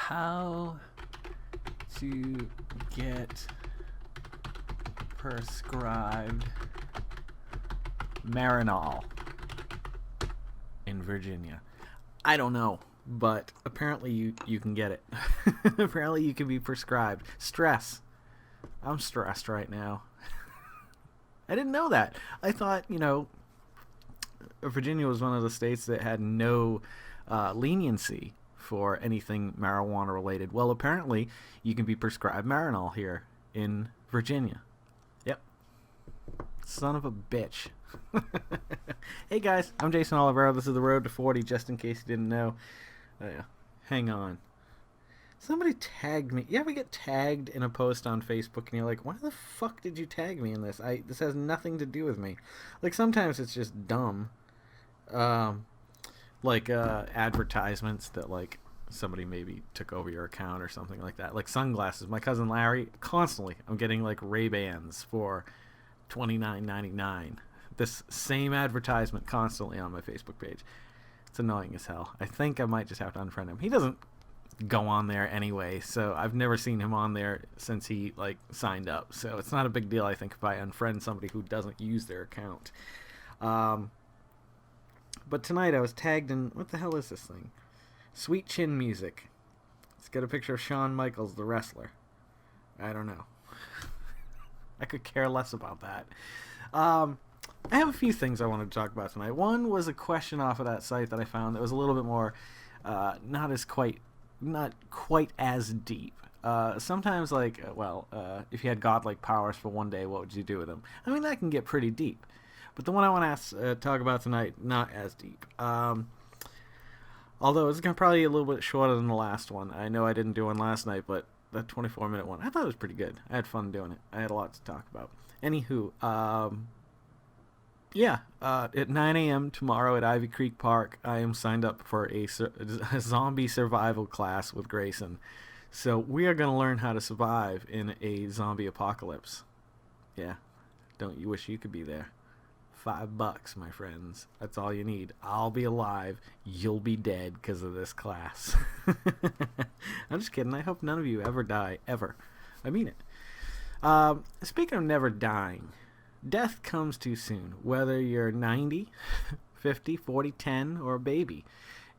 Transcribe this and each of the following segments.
How to get prescribed Marinol in Virginia. I don't know, but apparently you can get it. Apparently you can be prescribed. Stress. I'm stressed right now. I didn't know that. I thought, Virginia was one of the states that had no leniency for anything marijuana related. Well, apparently you can be prescribed Marinol here in Virginia. Yep. Son of a bitch. Hey guys, I'm Jason Olivero. This is The Road to 40, just in case you didn't know. Hang on. Somebody tagged me. You ever get tagged in a post on Facebook and you're like, why the fuck did you tag me in this? This has nothing to do with me. Like, sometimes it's just dumb. Advertisements that, like, somebody maybe took over your account or something like that. Like sunglasses. My cousin Larry, constantly, I'm getting, like, Ray-Bans for $29.99. This same advertisement constantly on my Facebook page. It's annoying as hell. I think I might just have to unfriend him. He doesn't go on there anyway, so I've never seen him on there since he, like, signed up. So it's not a big deal, I think, if I unfriend somebody who doesn't use their account. But tonight I was tagged in, what the hell is this thing? Sweet Chin Music. It's got a picture of Shawn Michaels, the wrestler. I don't know. I could care less about that. I have a few things I wanted to talk about tonight. One was a question off of that site that I found that was a little bit more, not quite as deep. Sometimes, like, if you had godlike powers for one day, what would you do with them? I mean, that can get pretty deep. But the one I want to talk about tonight, not as deep. Although it's probably a little bit shorter than the last one. I know I didn't do one last night, but that 24-minute one, I thought it was pretty good. I had fun doing it. I had a lot to talk about. Anywho, at 9 a.m. tomorrow at Ivy Creek Park, I am signed up for a zombie survival class with Grayson. So we are going to learn how to survive in a zombie apocalypse. Yeah, don't you wish you could be there? $5, my friends. That's all you need. I'll be alive. You'll be dead because of this class. I'm just kidding. I hope none of you ever die. Ever. I mean it. Speaking of never dying, death comes too soon. Whether you're 90, 50, 40, 10, or a baby.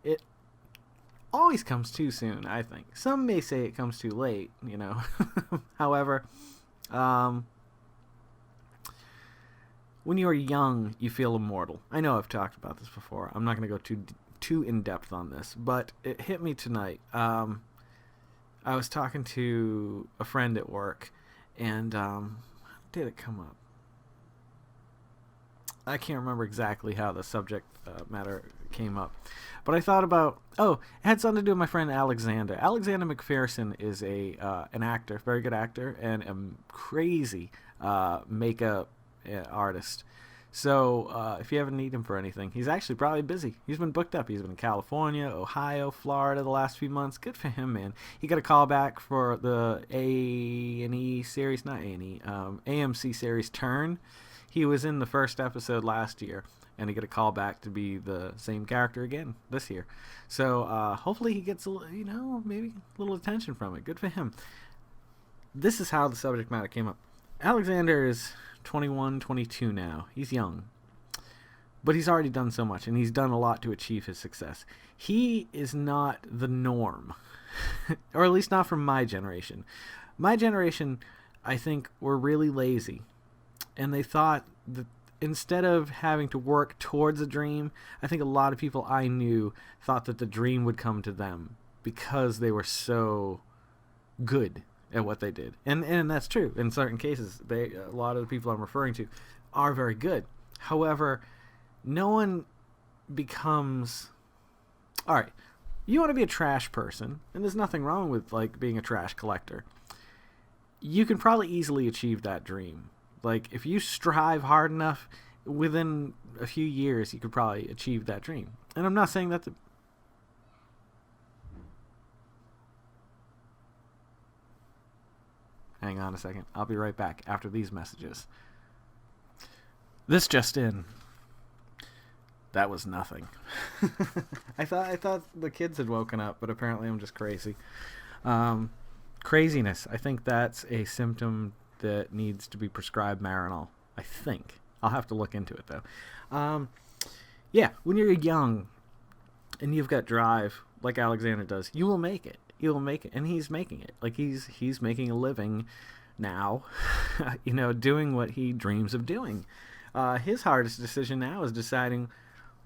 It always comes too soon, I think. Some may say it comes too late, However, when you are young, you feel immortal. I know I've talked about this before. I'm not going to go too in-depth on this, but it hit me tonight. I was talking to a friend at work, and how did it come up? I can't remember exactly how the subject matter came up. But I thought about, it had something to do with my friend Alexander. Alexander McPherson is an actor, very good actor, and a crazy makeup artist. So if you ever need him for anything, he's actually probably busy. He's been booked up. He's been in California, Ohio, Florida the last few months. Good for him, man. He got a call back for the A&E series, not A&E, AMC series Turn. He was in the first episode last year, and he got a call back to be the same character again this year. So hopefully he gets maybe a little attention from it. Good for him. This is how the subject matter came up. Alexander is 21, 22 now. He's young. But he's already done so much, and he's done a lot to achieve his success. He is not the norm, or at least not from my generation. My generation, I think, were really lazy, and they thought that instead of having to work towards a dream, I think a lot of people I knew thought that the dream would come to them because they were so good at what they did. And that's true. In certain cases, a lot of the people I'm referring to are very good. However, no one becomes... Alright, you want to be a trash person, and there's nothing wrong with, like, being a trash collector. You can probably easily achieve that dream. Like, if you strive hard enough, within a few years, you could probably achieve that dream. And I'm not saying that to... Hang on a second. I'll be right back after these messages. This just in. That was nothing. I thought the kids had woken up, but apparently I'm just crazy. Craziness. I think that's a symptom that needs to be prescribed Marinol. I think. I'll have to look into it though. Yeah, when you're young and you've got drive, like Alexander does, you will make it. You will make it, and he's making it. Like he's making a living now, doing what he dreams of doing. His hardest decision now is deciding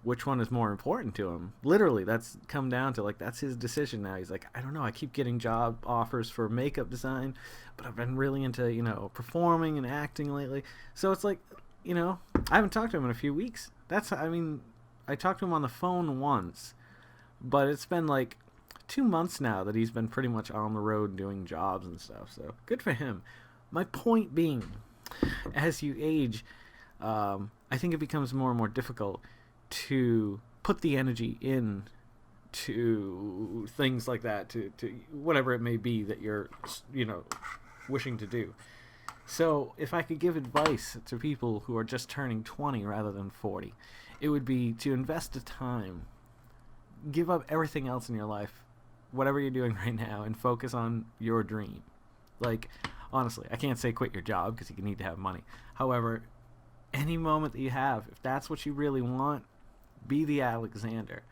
which one is more important to him. Literally, that's come down to, like, that's his decision now. He's like, I don't know, I keep getting job offers for makeup design, but I've been really into, performing and acting lately. So it's like, I haven't talked to him in a few weeks. I talked to him on the phone once, but it's been like 2 months now that he's been pretty much on the road doing jobs and stuff. So good for him. My point being, as you age, I think it becomes more and more difficult to put the energy in to things like that, to whatever it may be that you're, wishing to do. So if I could give advice to people who are just turning 20 rather than 40, it would be to invest the time, give up everything else in your life, whatever you're doing right now, and focus on your dream. Like, honestly, I can't say quit your job because you need to have money. However, any moment that you have, if that's what you really want, be the Alexander.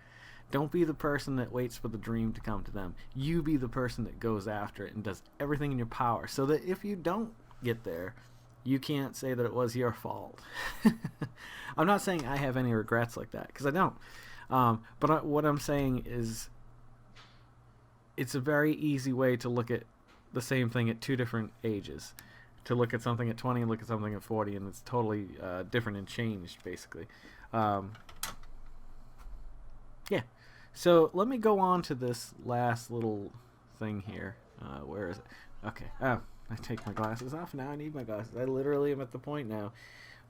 Don't be the person that waits for the dream to come to them. You be the person that goes after it and does everything in your power, so that if you don't get there, you can't say that it was your fault. I'm not saying I have any regrets like that, because I don't. But what I'm saying is, it's a very easy way to look at the same thing at two different ages. To look at something at 20 and look at something at 40, and it's totally different and changed, basically. Yeah. So let me go on to this last little thing here. Where is it? Okay. Oh, I take my glasses off. Now I need my glasses. I literally am at the point now.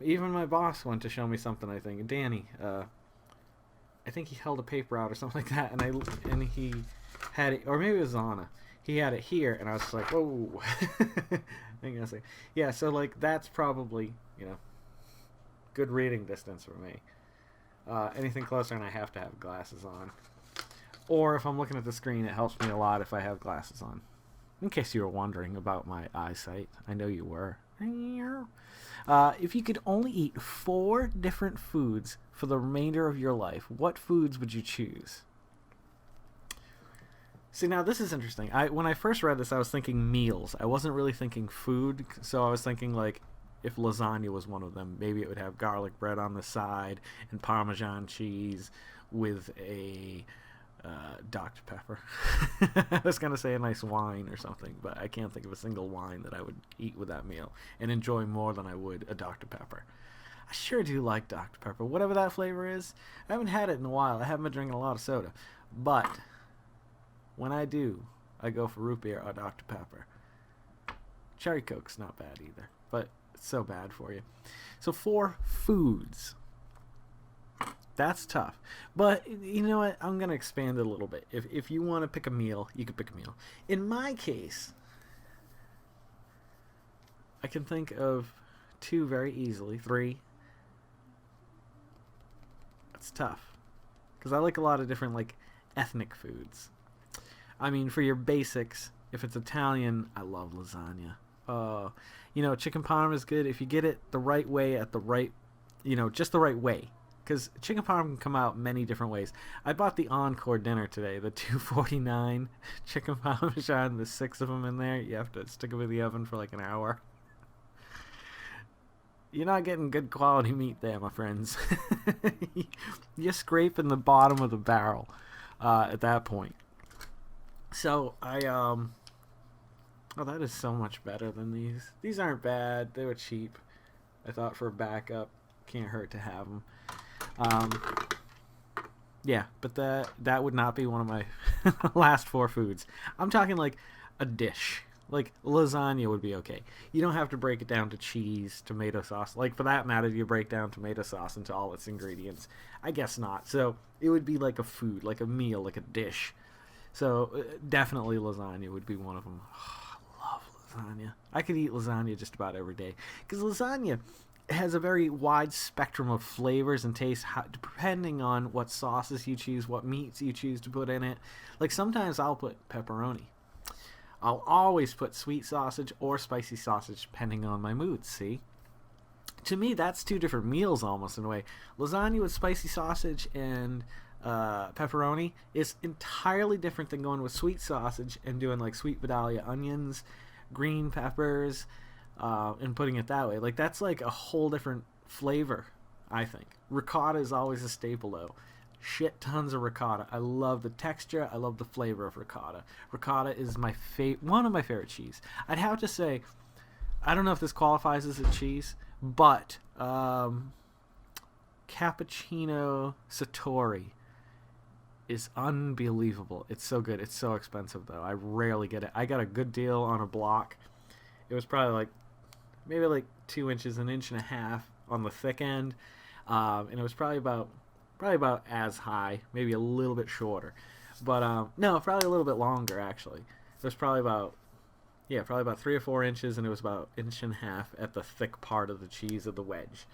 Even my boss went to show me something, I think. Danny, I think he held a paper out or something like that, and he had it, or maybe it was Anna. He had it here, and I was just like, whoa. Yeah, so, like, that's probably, good reading distance for me. Anything closer, and I have to have glasses on. Or if I'm looking at the screen, it helps me a lot if I have glasses on. In case you were wondering about my eyesight. I know you were. If you could only eat 4 different foods for the remainder of your life, what foods would you choose? See, now this is interesting. When I first read this, I was thinking meals. I wasn't really thinking food, so I was thinking, like, if lasagna was one of them, maybe it would have garlic bread on the side and Parmesan cheese with a Dr. Pepper. I was going to say a nice wine or something, but I can't think of a single wine that I would eat with that meal and enjoy more than I would a Dr. Pepper. I sure do like Dr. Pepper, whatever that flavor is. I haven't had it in a while. I haven't been drinking a lot of soda, but when I do, I go for root beer or Dr. Pepper. Cherry Coke's not bad either, but it's so bad for you. So 4 foods. That's tough. But you know what? I'm going to expand it a little bit. If you want to pick a meal, you can pick a meal. In my case, I can think of 2 very easily. 3. That's tough. Because I like a lot of different, like, ethnic foods. I mean, for your basics, if it's Italian, I love lasagna. Chicken parm is good if you get it the right way at the right, just the right way. Because chicken parm can come out many different ways. I bought the Encore dinner today, the $2.49 chicken parmesan. There's 6 of them in there. You have to stick them in the oven for like an hour. You're not getting good quality meat there, my friends. You're scraping the bottom of the barrel at that point. So oh, that is so much better than these. These aren't bad. They were cheap. I thought for a backup, can't hurt to have them. Yeah, but that would not be one of my last 4 foods. I'm talking like a dish. Like lasagna would be okay. You don't have to break it down to cheese, tomato sauce. Like for that matter, you break down tomato sauce into all its ingredients. I guess not. So it would be like a food, like a meal, like a dish. So definitely lasagna would be one of them. Oh, I love lasagna. I could eat lasagna just about every day. Because lasagna, has a very wide spectrum of flavors and tastes, depending on what sauces you choose, what meats you choose to put in it. Like sometimes I'll put pepperoni. I'll always put sweet sausage or spicy sausage depending on my mood, see? To me, that's two different meals almost in a way. Lasagna with spicy sausage and pepperoni is entirely different than going with sweet sausage and doing like sweet Vidalia onions, green peppers, and putting it that way. Like that's like a whole different flavor, I think. Ricotta is always a staple though. Shit tons of ricotta. I love the texture. I love the flavor of ricotta. Ricotta is one of my favorite cheese. I'd have to say, I don't know if this qualifies as a cheese, but cappuccino Satori is unbelievable. It's so good. It's so expensive though. I rarely get it. I got a good deal on a block. It was probably like maybe like 2 inches, an inch and a half on the thick end, and it was probably about as high, maybe a little bit shorter, but no, probably a little bit longer actually. It was probably about 3 or 4 inches, and it was about an inch and a half at the thick part of the cheese of the wedge.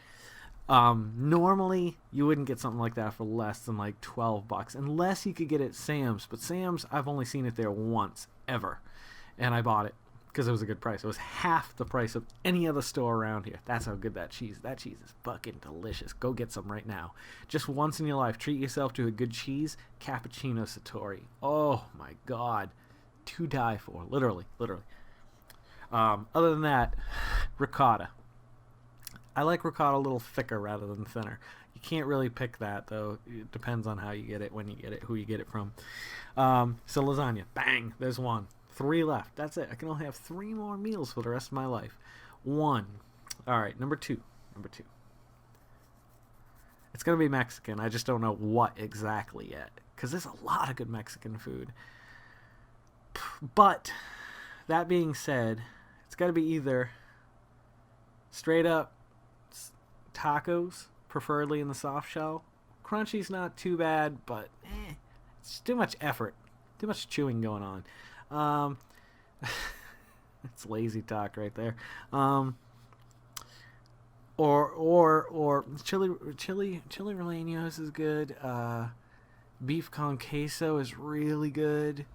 Normally you wouldn't get something like that for less than like $12 unless you could get it at Sam's, but Sam's, I've only seen it there once ever, and I bought it because it was a good price. It was half the price of any other store around here. That's how good that cheese is fucking delicious. Go get some right now. Just once in your life, treat yourself to a good cheese. Cappuccino Satori. Oh my god, to die for. Literally. Other than that, ricotta. I like ricotta a little thicker rather than thinner. You can't really pick that though. It depends on how you get it, when you get it, who you get it from. So lasagna, bang, there's one. 3 left. That's it. I can only have 3 more meals for the rest of my life. 1. All right, number 2. It's gonna be Mexican. I just don't know what exactly yet, because there's a lot of good Mexican food. But that being said, it's got to be either straight up tacos, preferably in the soft shell. Crunchy's not too bad, but it's too much effort, too much chewing going on. It's lazy talk right there. Or chili rellenos is good. Beef con queso is really good.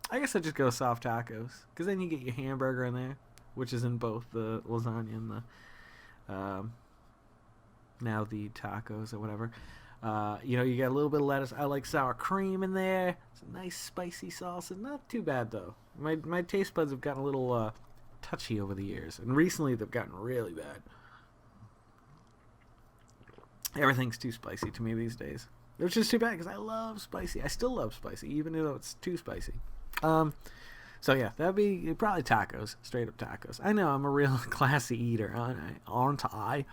I guess I'd just go soft tacos, because then you get your hamburger in there, which is in both the lasagna and the now the tacos or whatever. You get a little bit of lettuce. I like sour cream in there. It's a nice spicy sauce. It's not too bad though. My taste buds have gotten a little touchy over the years, and recently they've gotten really bad. Everything's too spicy to me these days, which is too bad because I love spicy. I still love spicy, even though it's too spicy. So yeah, that'd be probably tacos, straight up tacos. I know I'm a real classy eater, aren't I?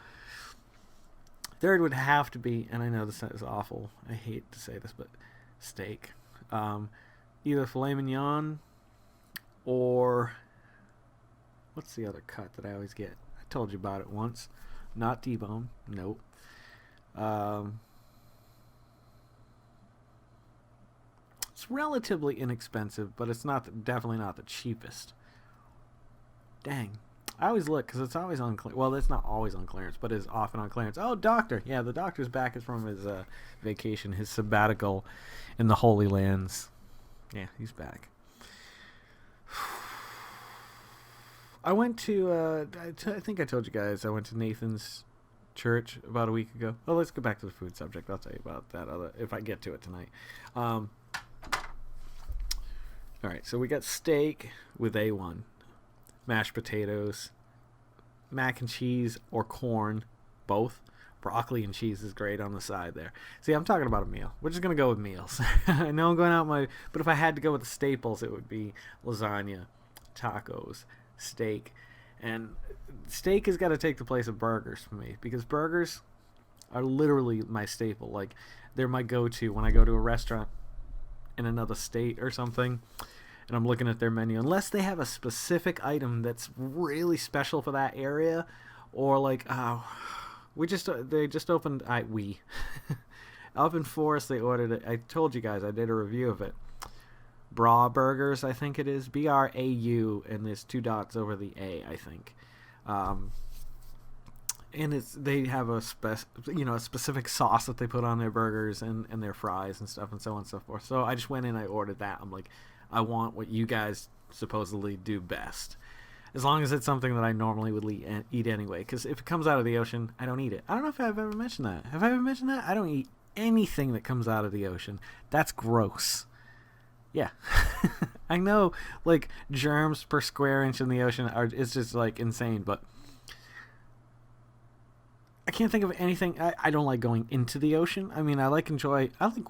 Third would have to be, and I know this is awful, I hate to say this, but steak. Either filet mignon or what's the other cut that I always get? I told you about it once. Not T-bone. Nope. It's relatively inexpensive, but it's definitely not the cheapest. Dang. I always look, because it's always on clearance. Well, it's not always on clearance, but it's often on clearance. Oh, doctor. Yeah, the doctor's back from his vacation, his sabbatical in the Holy Lands. Yeah, he's back. I went to, I think I told you guys, I went to Nathan's church about a week ago. Well, let's go back to the food subject. I'll tell you about that if I get to it tonight. All right, so we got steak with A1. Mashed potatoes, mac and cheese or corn, both. Broccoli and cheese is great on the side there. See, I'm talking about a meal. We're just going to go with meals. I know I'm going out but if I had to go with the staples, it would be lasagna, tacos, steak. And steak has got to take the place of burgers for me, because burgers are literally my staple. Like, they're my go-to when I go to a restaurant in another state or something, and I'm looking at their menu, unless they have a specific item that's really special for that area, or like they just opened up in Forest. They ordered it. I told you guys I did a review of it. Bra Burgers, I think it is, Brau, and there's 2 dots over the A, I think. Um, and they have a specific sauce that they put on their burgers and their fries and stuff and so on and so forth. So I just went in, I ordered that. I'm like, I want what you guys supposedly do best, as long as it's something that I normally would eat anyway. Because if it comes out of the ocean, I don't eat it. I don't know if I've ever mentioned that. Have I ever mentioned that? I don't eat anything that comes out of the ocean. That's gross. Yeah. I know, like, germs per square inch in the ocean it's just, like, insane, but I can't think of anything. I don't like going into the ocean. I mean, I like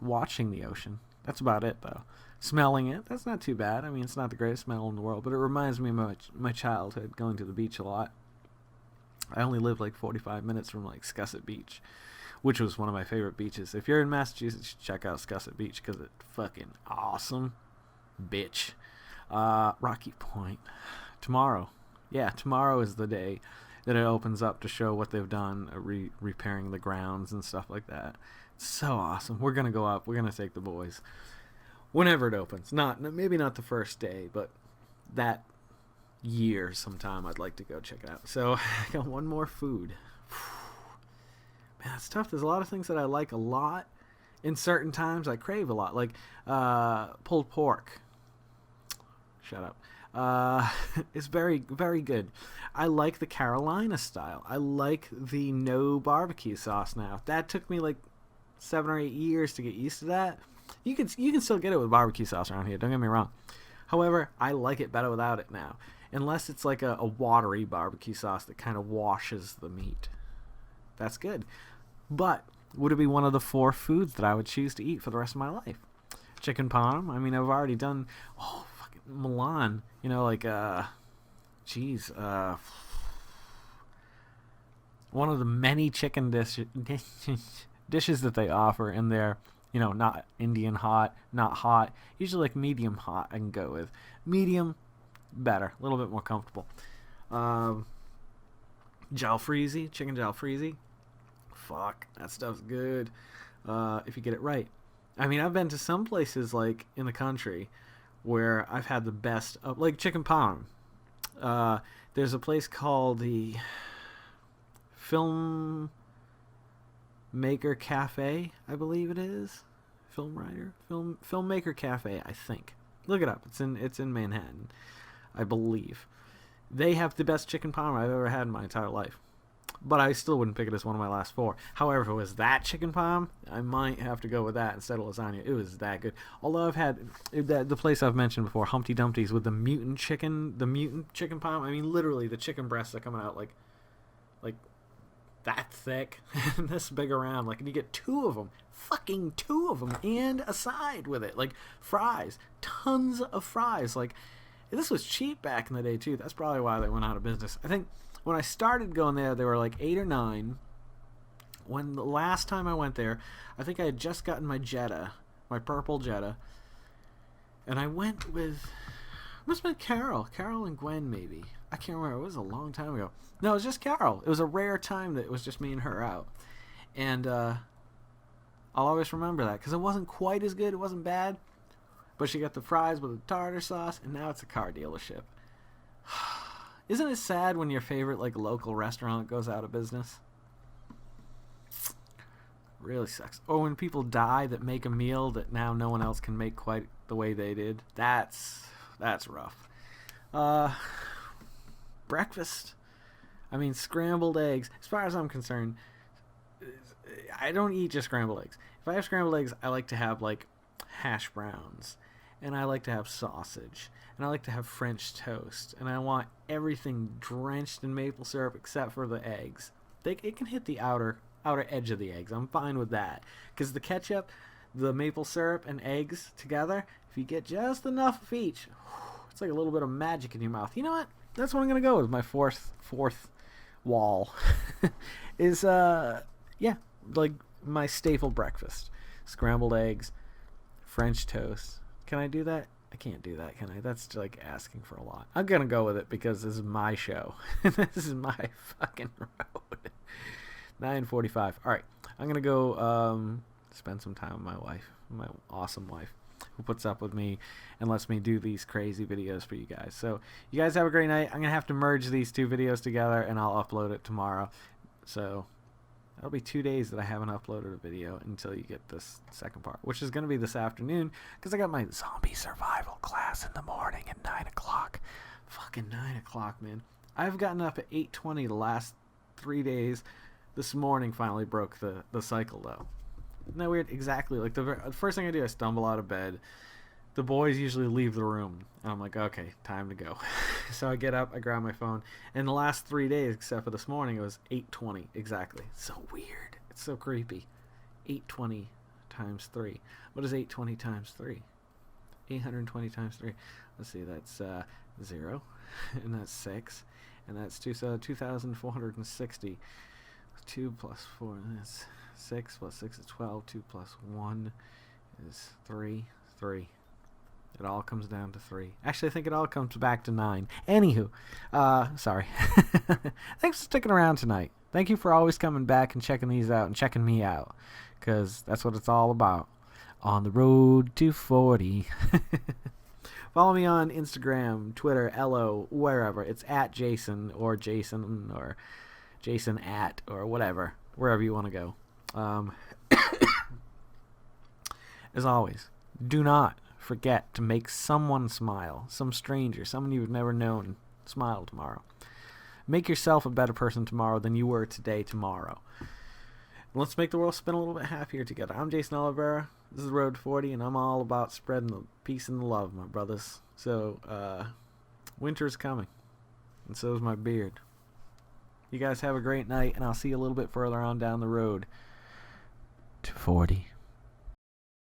watching the ocean. That's about it, though. Smelling it, that's not too bad. I mean, it's not the greatest smell in the world, but it reminds me of my childhood, going to the beach a lot. I only lived like 45 minutes from like Scusset Beach, which was one of my favorite beaches. If you're in Massachusetts, check out Scusset Beach because it's fucking awesome. Bitch. Rocky Point. Tomorrow. Yeah, tomorrow is the day that it opens up to show what they've done, repairing the grounds and stuff like that. It's so awesome. We're going to go up. We're going to take the boys. Whenever it opens. Maybe not the first day, but that year sometime I'd like to go check it out. So I got one more food. Man, it's tough. There's a lot of things that I like a lot. In certain times I crave a lot. Like pulled pork. Shut up. It's very, very good. I like the Carolina style. I like the no barbecue sauce now. That took me like 7 or 8 years to get used to that. You can still get it with barbecue sauce around here, don't get me wrong. However, I like it better without it now. Unless it's like a watery barbecue sauce that kind of washes the meat. That's good. But would it be one of the 4 foods that I would choose to eat for the rest of my life? Chicken parm. I mean, I've already done fucking Milan. You know, like one of the many chicken dishes that they offer in there. You know, not Indian hot, not hot. Usually like medium hot I can go with. Medium, better. A little bit more comfortable. Jalfrezi, chicken jalfrezi. Fuck, that stuff's good. If you get it right. I mean, I've been to some places like in the country where I've had the best of, like chicken parm. There's a place called the Filmmaker Cafe, I believe it is. Filmmaker Cafe, I think. Look it up. It's in Manhattan, I believe. They have the best chicken parm I've ever had in my entire life. But I still wouldn't pick it as one of my last 4. However, if it was that chicken parm, I might have to go with that instead of lasagna. It was that good. Although I've had the place I've mentioned before, Humpty Dumpty's, with the mutant chicken parm. I mean, literally the chicken breasts are coming out like that thick and this big around. Like, and you get 2 of them. Fucking 2 of them. And a side with it. Like, fries. Tons of fries. Like, this was cheap back in the day, too. That's probably why they went out of business. I think when I started going there, they were like 8 or 9. When the last time I went there, I think I had just gotten my Jetta. My purple Jetta. And I went with... must have been Carol and Gwen, maybe. I can't remember. It was a long time ago. No, it was just Carol. It was a rare time that it was just me and her out. And I'll always remember that, because it wasn't quite as good. It wasn't bad. But she got the fries with the tartar sauce, and now it's a car dealership. Isn't it sad when your favorite like local restaurant goes out of business? Really sucks. Or when people die that make a meal that now no one else can make quite the way they did. That's rough. Breakfast. I mean, scrambled eggs. As far as I'm concerned, I don't eat just scrambled eggs. If I have scrambled eggs, I like to have like hash browns, and I like to have sausage, and I like to have French toast, and I want everything drenched in maple syrup except for the eggs. It can hit the outer edge of the eggs. I'm fine with that, because the ketchup, the maple syrup, and eggs together, if you get just enough of each, it's like a little bit of magic in your mouth. You know what? That's what I'm gonna go with. My fourth wall is like my staple breakfast: scrambled eggs, French toast. Can I do that? I can't do that, can I? That's like asking for a lot. I'm gonna go with it because this is my show. This is my fucking road. 9:45. All right, I'm gonna go spend some time with my wife, my awesome wife. who puts up with me and lets me do these crazy videos for you guys. So you guys have a great night. I'm going to have to merge these 2 videos together, and I'll upload it tomorrow. So that'll be 2 days that I haven't uploaded a video until you get this second part, which is going to be this afternoon because I got my zombie survival class in the morning at 9 o'clock. Fucking 9 o'clock, man. I've gotten up at 8:20 the last 3 days. This morning finally broke the cycle, though. Isn't that weird? Exactly. Like the first thing I do, I stumble out of bed. The boys usually leave the room, and I'm like, okay, time to go. So I get up, I grab my phone, and the last 3 days, except for this morning, it was 8:20 exactly. So weird. It's so creepy. 820 times 3. What is 820 times 3? 820 times 3. Let's see, that's 0, and that's 6, and that's 2, so 2,460. 2 plus 4, that's 6, plus 6 is 12. 2 plus 1 is 3. 3. It all comes down to 3. Actually, I think it all comes back to 9. Anywho, sorry. Thanks for sticking around tonight. Thank you for always coming back and checking these out and checking me out, because that's what it's all about. On the road to 40. Follow me on Instagram, Twitter, Ello, wherever. It's at Jason or Jason or Jason at or whatever, wherever you want to go. As always, do not forget to make someone smile, some stranger, someone you've never known, smile tomorrow. Make yourself a better person tomorrow than you were today tomorrow. Let's make the world spin a little bit happier together. I'm Jason Oliveira. This is Road 40, and I'm all about spreading the peace and the love, my brothers. So, winter's coming, and so is my beard. You guys have a great night, and I'll see you a little bit further on down the road to 40.